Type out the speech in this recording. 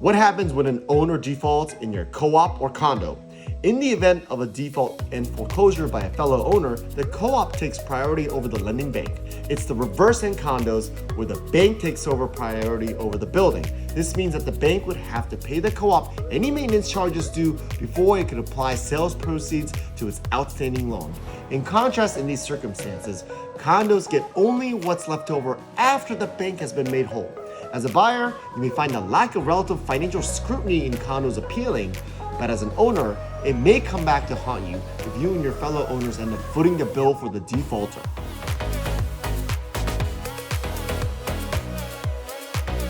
What happens when an owner defaults in your co-op or condo? In the event of a default and foreclosure by a fellow owner, the co-op takes priority over the lending bank. It's the reverse in condos where the bank takes over priority over the building. This means that the bank would have to pay the co-op any maintenance charges due before it could apply sales proceeds to its outstanding loan. In contrast, in these circumstances, condos get only what's left over after the bank has been made whole. As a buyer, you may find the lack of relative financial scrutiny in condos appealing, but as an owner, it may come back to haunt you if you and your fellow owners end up footing the bill for the defaulter.